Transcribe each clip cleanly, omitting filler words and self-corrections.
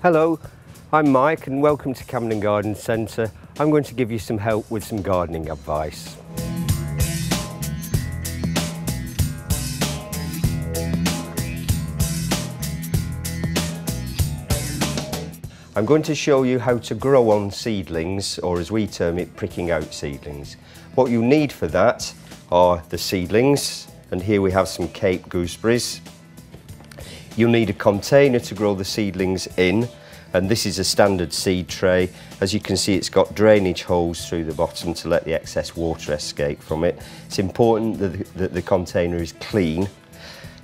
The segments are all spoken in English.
Hello, I'm Mike and welcome to Camden Garden Centre. I'm going to give you some help with some gardening advice. I'm going to show you how to grow on seedlings, or as we term it, pricking out seedlings. What you need for that are the seedlings, and here we have some Cape gooseberries. You'll need a container to grow the seedlings in, and this is a standard seed tray. As you can see, it's got drainage holes through the bottom to let the excess water escape from it. It's important that the container is clean.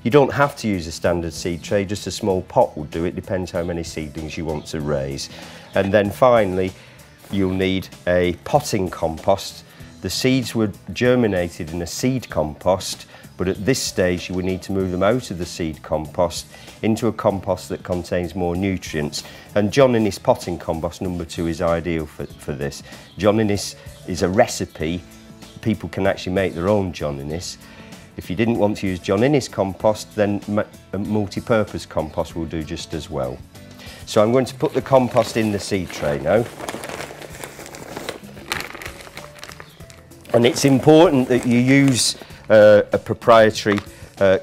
You don't have to use a standard seed tray, just a small pot will do. It depends how many seedlings you want to raise. And then finally, you'll need a potting compost. The seeds were germinated in a seed compost, but at this stage you would need to move them out of the seed compost into a compost that contains more nutrients. And John Innes potting compost number 2 is ideal for this. John Innes is a recipe. People can actually make their own John Innes. If you didn't want to use John Innes compost, then a multi-purpose compost will do just as well. So I'm going to put the compost in the seed tray now. And it's important that you use a proprietary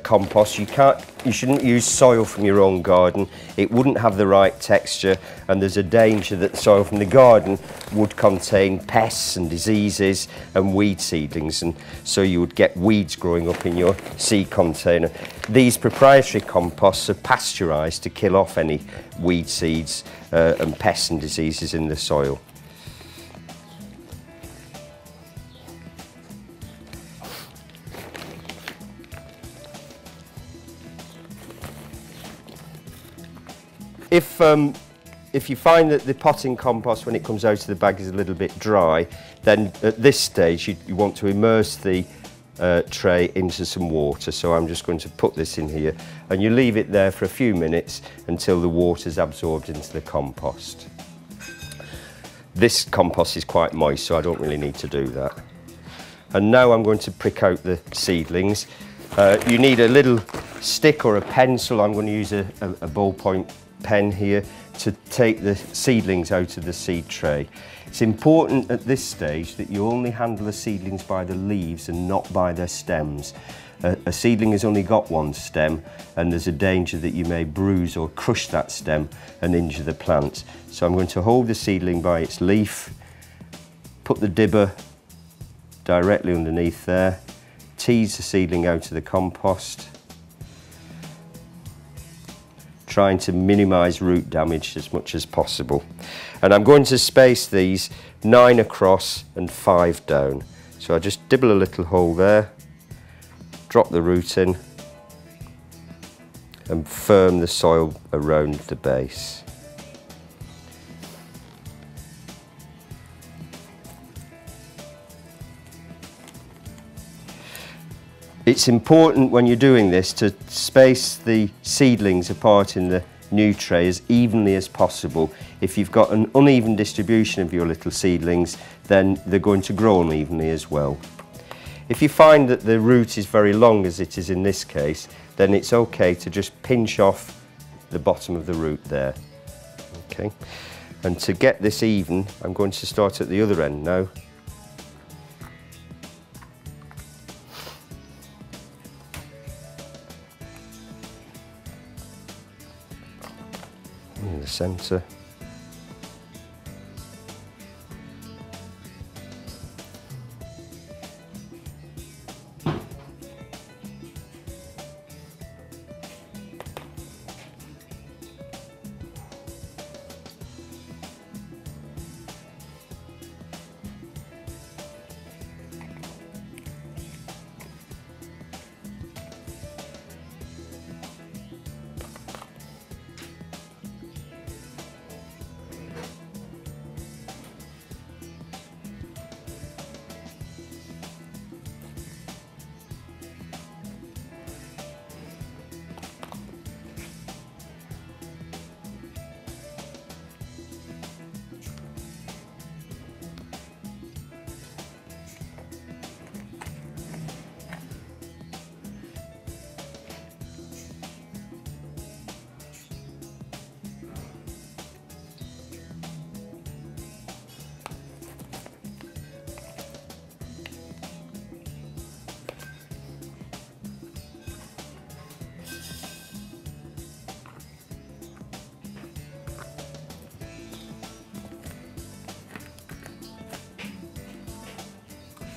compost. You shouldn't use soil from your own garden. It wouldn't have the right texture, and there's a danger that the soil from the garden would contain pests and diseases and weed seedlings, and so you would get weeds growing up in your seed container. These proprietary composts are pasteurised to kill off any weed seeds and pests and diseases in the soil. If you find that the potting compost, when it comes out of the bag, is a little bit dry, then at this stage you want to immerse the tray into some water. So I'm just going to put this in here, and you leave it there for a few minutes until the water's absorbed into the compost. This compost is quite moist, so I don't really need to do that. And now I'm going to prick out the seedlings. You need a little stick or a pencil. I'm going to use a ballpoint pen here to take the seedlings out of the seed tray. It's important at this stage that you only handle the seedlings by the leaves and not by their stems. A seedling has only got one stem, and there's a danger that you may bruise or crush that stem and injure the plant. So I'm going to hold the seedling by its leaf, put the dibber directly underneath there, tease the seedling out of the compost, trying to minimise root damage as much as possible. And I'm going to space these 9 across and 5 down. So I just dibble a little hole there, drop the root in, and firm the soil around the base. It's important when you're doing this to space the seedlings apart in the new tray as evenly as possible. If you've got an uneven distribution of your little seedlings, then they're going to grow unevenly as well. If you find that the root is very long, as it is in this case, then it's okay to just pinch off the bottom of the root there. Okay. And to get this even, I'm going to start at the other end now. In the centre.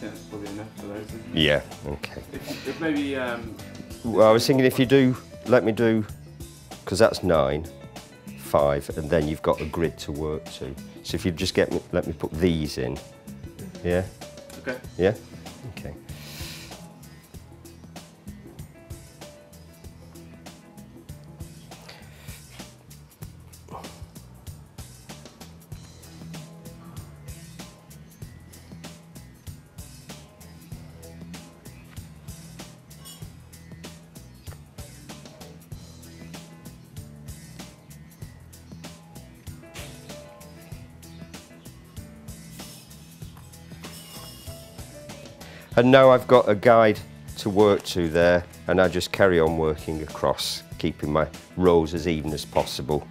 that's probably enough for those, isn't it? Yeah, okay. If maybe... Well, I was thinking if you do, let me do, because that's 9, 5, and then you've got a grid to work to. So if you just let me put these in, yeah? Okay. Yeah? Okay. And now I've got a guide to work to there, and I just carry on working across, keeping my rows as even as possible.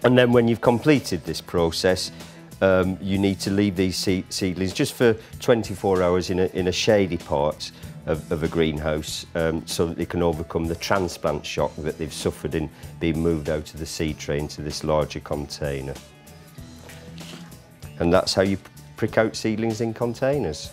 And then when you've completed this process, you need to leave these seedlings just for 24 hours in a shady part of a greenhouse, so that they can overcome the transplant shock that they've suffered in being moved out of the seed tray into this larger container. And that's how you prick out seedlings in containers.